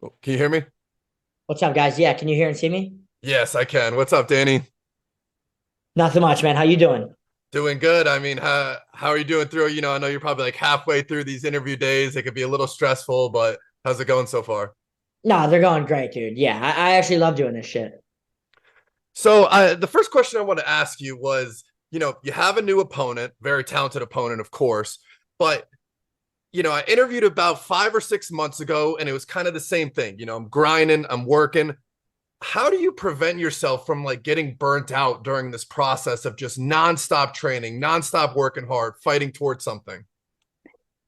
Oh, can you hear me? What's up, guys? Yeah, can you hear and see me? Yes, I can. What's up, Danny? Nothing much, man. How you doing? Doing good. I mean, how are you doing through? I know you're probably like halfway through these interview days. It could be a little stressful, but how's it going so far? No, they're going great, dude. Yeah, I actually love doing this shit. So, the first question I want to ask you was, you have a new opponent, very talented opponent, of course, but I interviewed about 5 or 6 months ago, and it was kind of the same thing. I'm grinding, I'm working. How do you prevent yourself from like getting burnt out during this process of just nonstop training, nonstop working hard, fighting towards something?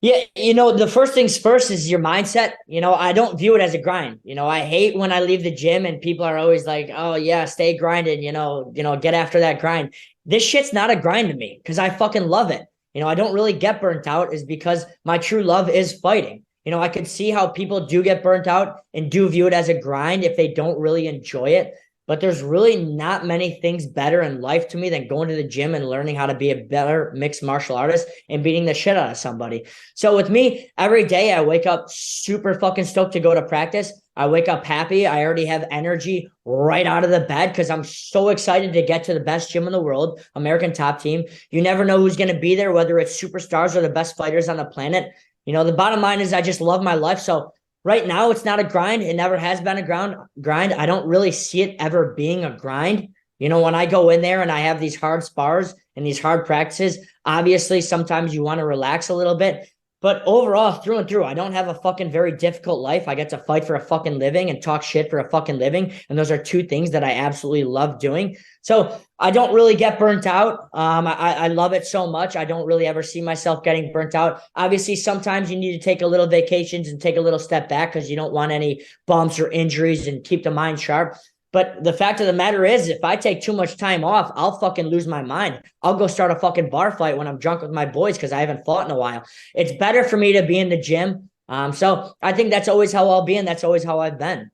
Yeah, the first things first is your mindset. I don't view it as a grind. I hate when I leave the gym and people are always like, "Oh yeah, stay grinding, get after that grind." This shit's not a grind to me because I fucking love it. I don't really get burnt out is because my true love is fighting. I could see how people do get burnt out and do view it as a grind if they don't really enjoy it. But there's really not many things better in life to me than going to the gym and learning how to be a better mixed martial artist and beating the shit out of somebody. So with me, every day I wake up super fucking stoked to go to practice. I wake up happy. I already have energy right out of the bed because I'm so excited to get to the best gym in the world, American Top Team. You never know who's going to be there, whether it's superstars or the best fighters on the planet. The bottom line is I just love my life. So right now it's not a grind. It never has been a grind. I don't really see it ever being a grind. When I go in there and I have these hard spars and these hard practices, obviously sometimes you want to relax a little bit. But overall, through and through, I don't have a fucking very difficult life. I get to fight for a fucking living and talk shit for a fucking living. And those are two things that I absolutely love doing. So I don't really get burnt out. I love it so much. I don't really ever see myself getting burnt out. Obviously, sometimes you need to take a little vacations and take a little step back because you don't want any bumps or injuries and keep the mind sharp. But the fact of the matter is, if I take too much time off, I'll fucking lose my mind. I'll go start a fucking bar fight when I'm drunk with my boys because I haven't fought in a while. It's better for me to be in the gym. So I think that's always how I'll be, and that's always how I've been.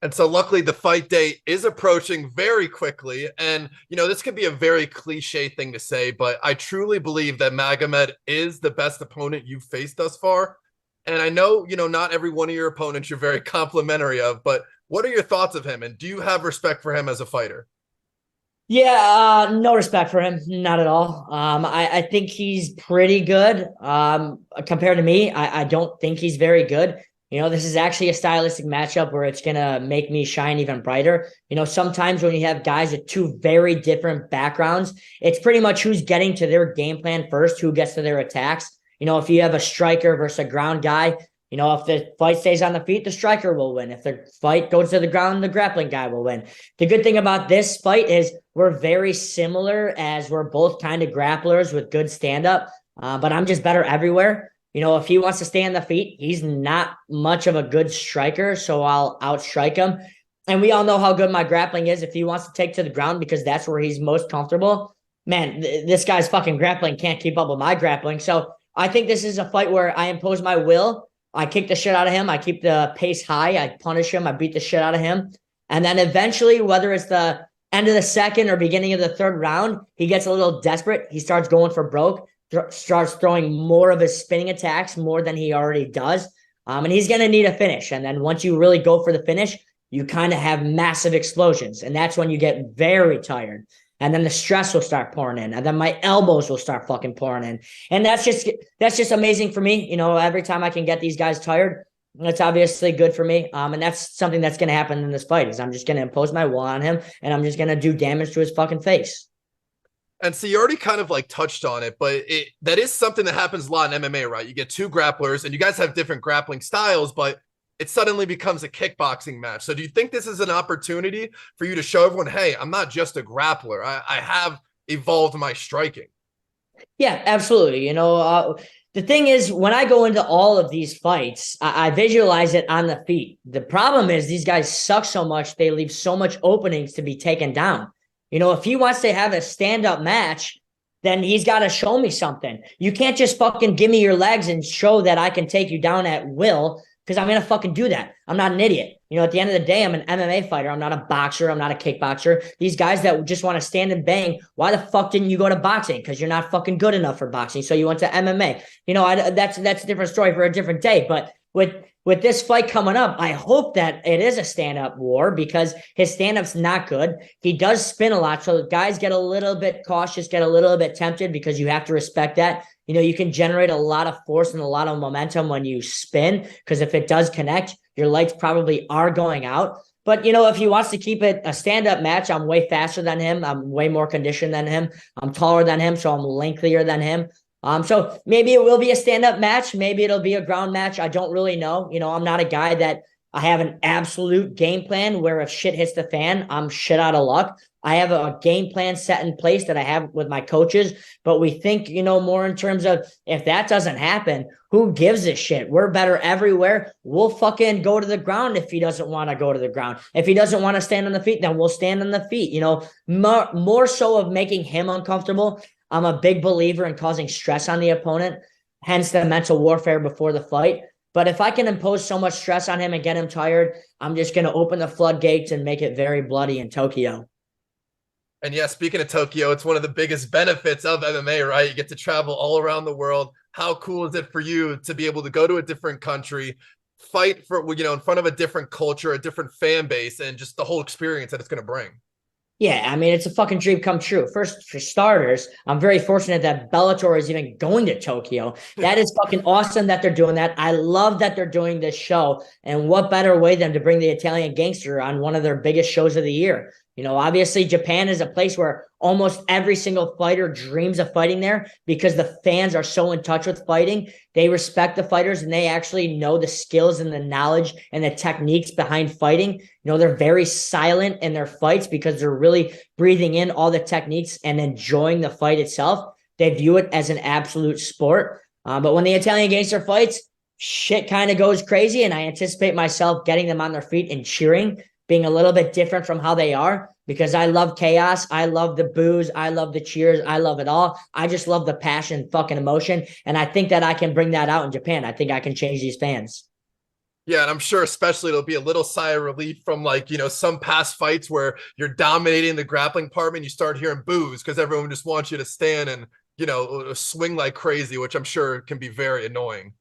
And so luckily the fight day is approaching very quickly. And this could be a very cliche thing to say, but I truly believe that Magomed is the best opponent you've faced thus far. And I know, not every one of your opponents you're very complimentary of, but what are your thoughts of him? And do you have respect for him as a fighter? Yeah, no respect for him, not at all. I think he's pretty good. Compared to me, I don't think he's very good. This is actually a stylistic matchup where it's gonna make me shine even brighter. Sometimes when you have guys with two very different backgrounds, it's pretty much who's getting to their game plan first, who gets to their attacks. If you have a striker versus a ground guy, if the fight stays on the feet, the striker will win. If the fight goes to the ground, the grappling guy will win. The good thing about this fight is we're very similar as we're both kind of grapplers with good stand up, but I'm just better everywhere. If he wants to stay on the feet, he's not much of a good striker, so I'll outstrike him. And we all know how good my grappling is. If he wants to take to the ground because that's where he's most comfortable, man, this guy's fucking grappling can't keep up with my grappling. So I think this is a fight where I impose my will. I kick the shit out of him. I keep the pace high. I punish him. I beat the shit out of him. And then eventually, whether it's the end of the second or beginning of the third round, he gets a little desperate. He starts going for broke, starts throwing more of his spinning attacks more than he already does. And he's going to need a finish. And then once you really go for the finish, you kind of have massive explosions. And that's when you get very tired. And then the stress will start pouring in. And then my elbows will start fucking pouring in. And that's just amazing for me. Every time I can get these guys tired, it's obviously good for me. And that's something that's going to happen in this fight is I'm just going to impose my will on him and I'm just going to do damage to his fucking face. And so you already kind of like touched on it, but that is something that happens a lot in MMA, right? You get two grapplers and you guys have different grappling styles, but it suddenly becomes a kickboxing match. So do you think this is an opportunity for you to show everyone, hey, I'm not just a grappler. I have evolved my striking. Yeah, absolutely. The thing is, when I go into all of these fights, I visualize it on the feet. The problem is these guys suck so much, they leave so much openings to be taken down. If he wants to have a stand-up match, then he's got to show me something. You can't just fucking give me your legs and show that I can take you down at will because I'm going to fucking do that. I'm not an idiot. At the end of the day, I'm an MMA fighter. I'm not a boxer. I'm not a kickboxer. These guys that just want to stand and bang, why the fuck didn't you go to boxing? Because you're not fucking good enough for boxing. So you went to MMA. That's a different story for a different day. But with this fight coming up, I hope that it is a stand-up war because his stand-up's not good. He does spin a lot, so guys get a little bit cautious, get a little bit tempted because you have to respect that. You know, you can generate a lot of force and a lot of momentum when you spin because if it does connect, your lights probably are going out. But, you know, if he wants to keep it a stand-up match, I'm way faster than him. I'm way more conditioned than him. I'm taller than him, so I'm lengthier than him. So maybe it will be a stand-up match. Maybe it'll be a ground match. I don't really know. You know, I'm not a guy that I have an absolute game plan where if shit hits the fan, I'm shit out of luck. I have a game plan set in place that I have with my coaches, but we think, you know, more in terms of if that doesn't happen, who gives a shit? We're better everywhere. We'll fucking go to the ground if he doesn't want to go to the ground. If he doesn't want to stand on the feet, then we'll stand on the feet. You know, more so of making him uncomfortable. I'm a big believer in causing stress on the opponent, hence the mental warfare before the fight. But if I can impose so much stress on him and get him tired, I'm just going to open the floodgates and make it very bloody in Tokyo. And yeah, speaking of Tokyo, it's one of the biggest benefits of MMA, right? You get to travel all around the world. How cool is it for you to be able to go to a different country, fight for, you know, in front of a different culture, a different fan base, and just the whole experience that it's going to bring? Yeah, I mean, it's a fucking dream come true. First, for starters, I'm very fortunate that Bellator is even going to Tokyo. That is fucking awesome that they're doing that. I love that they're doing this show. And what better way than to bring the Italian Gangster on one of their biggest shows of the year? You know, obviously Japan is a place where almost every single fighter dreams of fighting there because the fans are so in touch with fighting. They respect the fighters and they actually know the skills and the knowledge and the techniques behind fighting. You know, they're very silent in their fights because they're really breathing in all the techniques and enjoying the fight itself. They view it as an absolute sport. But when the Italian Gangster fights, shit kind of goes crazy. And I anticipate myself getting them on their feet and cheering, being a little bit different from how they are because I love chaos. I love the boos. I love the cheers. I love it all. I just love the passion, fucking emotion. And I think that I can bring that out in Japan. I think I can change these fans. Yeah, and I'm sure especially it'll be a little sigh of relief from, like, you know, some past fights where you're dominating the grappling department, you start hearing boos because everyone just wants you to stand and, you know, swing like crazy, which I'm sure can be very annoying.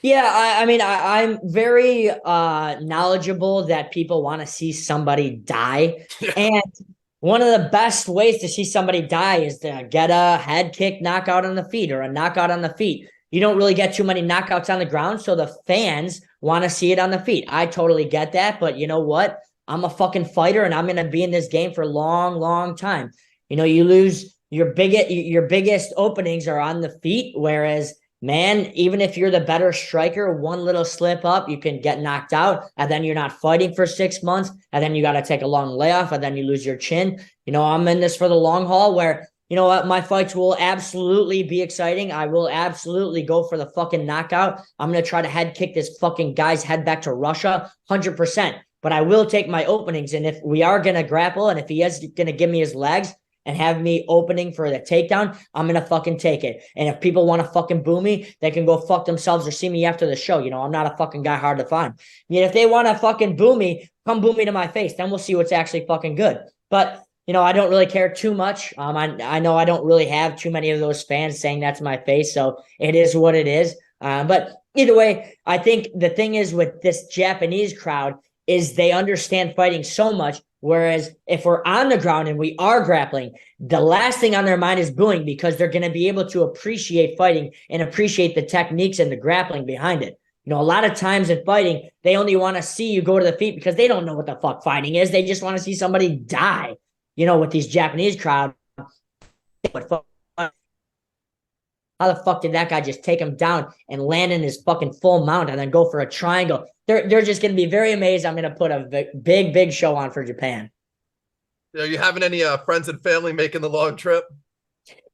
Yeah, I mean, I'm very knowledgeable that people want to see somebody die. Yeah. And one of the best ways to see somebody die is to get a head kick knockout on the feet or a knockout on the feet. You don't really get too many knockouts on the ground, so the fans want to see it on the feet. I totally get that, but you know what? I'm a fucking fighter and I'm going to be in this game for a long, long time. You know, you lose your biggest openings are on the feet, whereas man, even if you're the better striker, one little slip up, you can get knocked out, and then you're not fighting for 6 months, and then you got to take a long layoff, and then you lose your chin. You know, I'm in this for the long haul where, you know what, my fights will absolutely be exciting. I will absolutely go for the fucking knockout. I'm going to try to head kick this fucking guy's head back to Russia, 100%. But I will take my openings, and if we are going to grapple, and if he is going to give me his legs, and have me opening for the takedown, I'm going to fucking take it. And if people want to fucking boo me, they can go fuck themselves or see me after the show. You know, I'm not a fucking guy hard to find. I mean, if they want to fucking boo me, come boo me to my face. Then we'll see what's actually fucking good. But, you know, I don't really care too much. I know I don't really have too many of those fans saying that to my face. So it is what it is. But either way, I think the thing is with this Japanese crowd is they understand fighting so much. Whereas if we're on the ground and we are grappling, the last thing on their mind is booing because they're going to be able to appreciate fighting and appreciate the techniques and the grappling behind it. You know, a lot of times in fighting, they only want to see you go to the feet because they don't know what the fuck fighting is. They just want to see somebody die. You know, with these Japanese crowd, how the fuck did that guy just take him down and land in his fucking full mount and then go for a triangle? They're just going to be very amazed. I'm going to put a big show on for Japan. Are you having any friends and family making the long trip?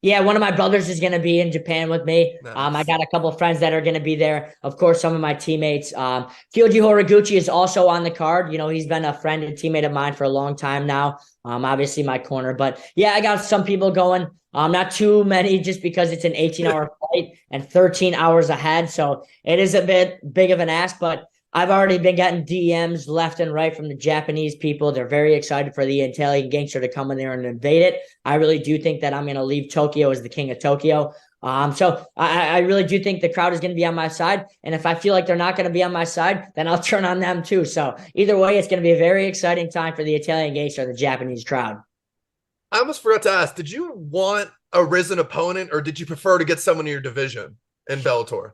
Yeah, one of my brothers is going to be in Japan with me. Nice. I got a couple of friends that are going to be there. Of course, some of my teammates. Kyoji Horiguchi is also on the card. You know, he's been a friend and teammate of mine for a long time now. Obviously my corner. But yeah, I got some people going. Not too many just because it's an 18-hour flight and 13 hours ahead. So it is a bit big of an ask, but I've already been getting DMs left and right from the Japanese people. They're very excited for the Italian Gangster to come in there and invade it. I really do think that I'm going to leave Tokyo as the king of Tokyo. So I really do think the crowd is going to be on my side. And if I feel like they're not going to be on my side, then I'll turn on them too. So either way, it's going to be a very exciting time for the Italian gangster, the Japanese crowd. I almost forgot to ask, did you want a RIZIN opponent or did you prefer to get someone in your division in Bellator?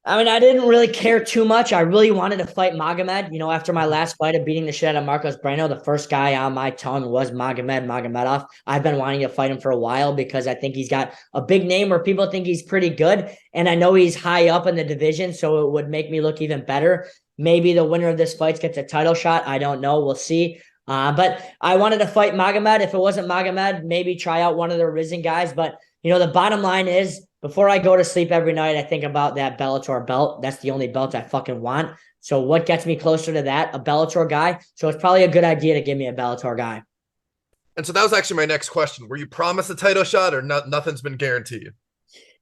I mean, I didn't really care too much. I really wanted to fight Magomed. After my last fight of beating the shit out of Marcos Breno, the first guy on my tongue was Magomed Magomedov. I've been wanting to fight him for a while because I think he's got a big name where people think he's pretty good. And I know he's high up in the division, so it would make me look even better. Maybe the winner of this fight gets a title shot. I don't know. We'll see. But I wanted to fight Magomed. If it wasn't Magomed, maybe try out one of the RIZIN guys. But, the bottom line is, before I go to sleep every night, I think about that Bellator belt. That's the only belt I fucking want. So what gets me closer to that? A Bellator guy. So it's probably a good idea to give me a Bellator guy. And so that was actually my next question. Were you promised a title shot or nothing's been guaranteed?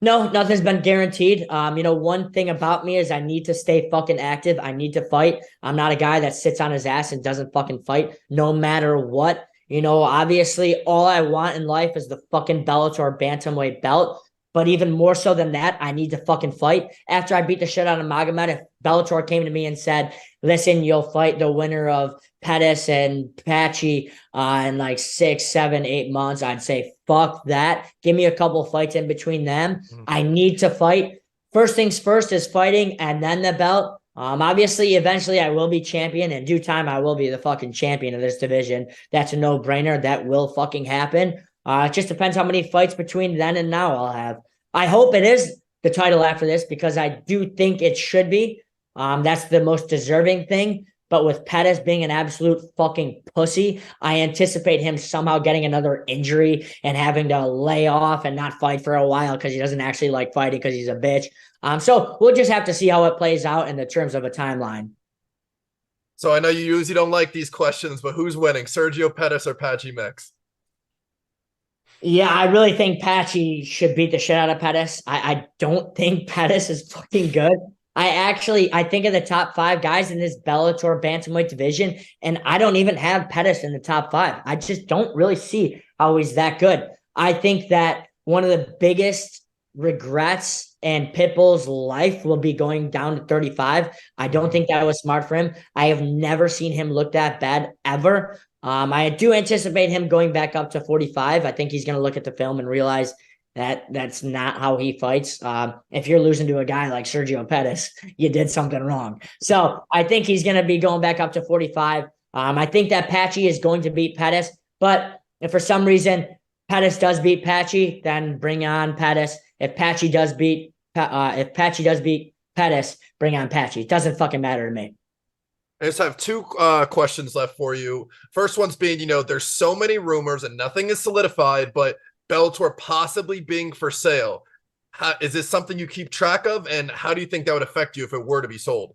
No, nothing's been guaranteed. One thing about me is I need to stay fucking active. I need to fight. I'm not a guy that sits on his ass and doesn't fucking fight no matter what. Obviously all I want in life is the fucking Bellator bantamweight belt. But even more so than that, I need to fucking fight. After I beat the shit out of Magomed, if Bellator came to me and said, listen, you'll fight the winner of Pettis and Patchy in like 6, 7, 8 months, I'd say, fuck that. Give me a couple fights in between them. I need to fight. First things first is fighting and then the belt. Obviously, eventually I will be champion. In due time, I will be the fucking champion of this division. That's a no-brainer. That will fucking happen. It just depends how many fights between then and now I'll have. I hope it is the title after this because I do think it should be. That's the most deserving thing. But with Pettis being an absolute fucking pussy, I anticipate him somehow getting another injury and having to lay off and not fight for a while because he doesn't actually like fighting because he's a bitch. So we'll just have to see how it plays out in the terms of a timeline. So I know you usually don't like these questions, but who's winning, Sergio Pettis or Patchy Mix? Yeah, I really think Patchy should beat the shit out of Pettis. I don't think Pettis is fucking good. I think of the top 5 guys in this Bellator bantamweight division, and I don't even have Pettis in the top 5. I just don't really see how he's that good. I think that one of the biggest regrets in Pitbull's life will be going down to 35. I don't think that was smart for him. I have never seen him look that bad ever. I do anticipate him going back up to 45. I think he's going to look at the film and realize that that's not how he fights. If you're losing to a guy like Sergio Pettis, you did something wrong. So I think he's going to be going back up to 45. I think that Patchy is going to beat Pettis, but if for some reason Pettis does beat Patchy, then bring on Pettis. If Patchy does beat Pettis, bring on Patchy. It doesn't fucking matter to me. I just have 2 questions left for you. First one's being, there's so many rumors and nothing is solidified, but Bellator possibly being for sale. Is this something you keep track of? And how do you think that would affect you if it were to be sold?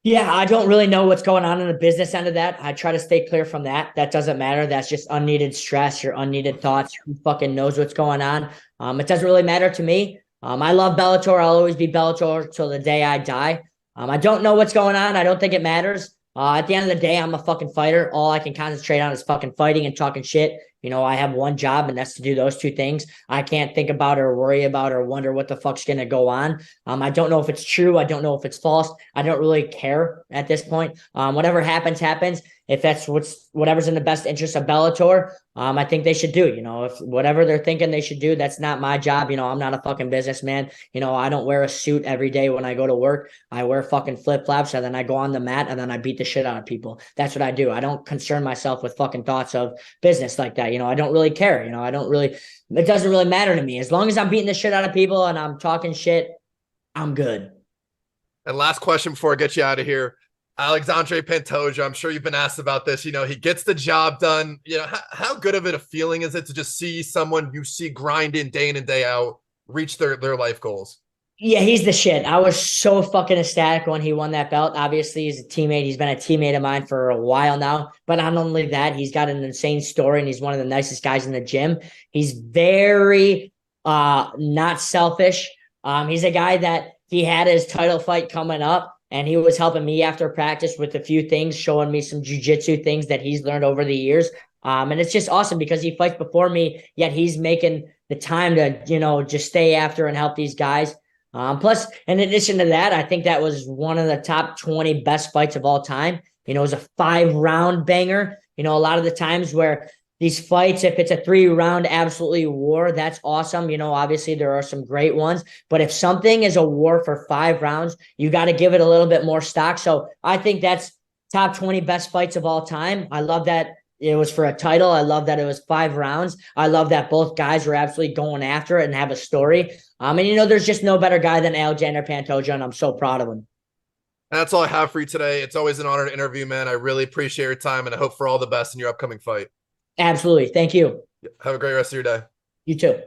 Yeah, I don't really know what's going on in the business end of that. I try to stay clear from that. That doesn't matter. That's just unneeded stress, your unneeded thoughts. Who fucking knows what's going on? It doesn't really matter to me. I love Bellator. I'll always be Bellator till the day I die. I don't know what's going on. I don't think it matters. At the end of the day, I'm a fucking fighter. All I can concentrate on is fucking fighting and talking shit. I have one job, and that's to do those 2 things. I can't think about or worry about or wonder what the fuck's going to go on. I don't know if it's true. I don't know if it's false. I don't really care at this point. Whatever happens, happens. If that's whatever's in the best interest of Bellator, I think they should do. If whatever they're thinking they should do, that's not my job. I'm not a fucking businessman. I don't wear a suit every day when I go to work. I wear fucking flip-flops and then I go on the mat and then I beat the shit out of people. That's what I do. I don't concern myself with fucking thoughts of business like that. I don't really care. It doesn't really matter to me. As long as I'm beating the shit out of people and I'm talking shit, I'm good. And last question before I get you out of here. Alexandre Pantoja, I'm sure you've been asked about this. He gets the job done. How good of it a feeling is it to just see someone you see grind in day out, reach their life goals? Yeah, he's the shit. I was so fucking ecstatic when he won that belt. Obviously, he's a teammate. He's been a teammate of mine for a while now. But not only that, he's got an insane story, and he's one of the nicest guys in the gym. He's very not selfish. He's a guy that he had his title fight coming up, and he was helping me after practice with a few things, showing me some jiu-jitsu things that he's learned over the years. And it's just awesome because he fights before me, yet he's making the time to, just stay after and help these guys. Plus, in addition to that, I think that was one of the top 20 best fights of all time. It was a 5-round banger. A lot of the times where these fights, if it's a 3-round absolutely war, that's awesome. Obviously there are some great ones, but if something is a war for 5 rounds, you got to give it a little bit more stock. So I think that's top 20 best fights of all time. I love that it was for a title. I love that it was 5 rounds. I love that both guys were absolutely going after it and have a story. And there's just no better guy than Alexander Pantoja, and I'm so proud of him. That's all I have for you today. It's always an honor to interview, man. I really appreciate your time, and I hope for all the best in your upcoming fight. Absolutely. Thank you. Have a great rest of your day. You too.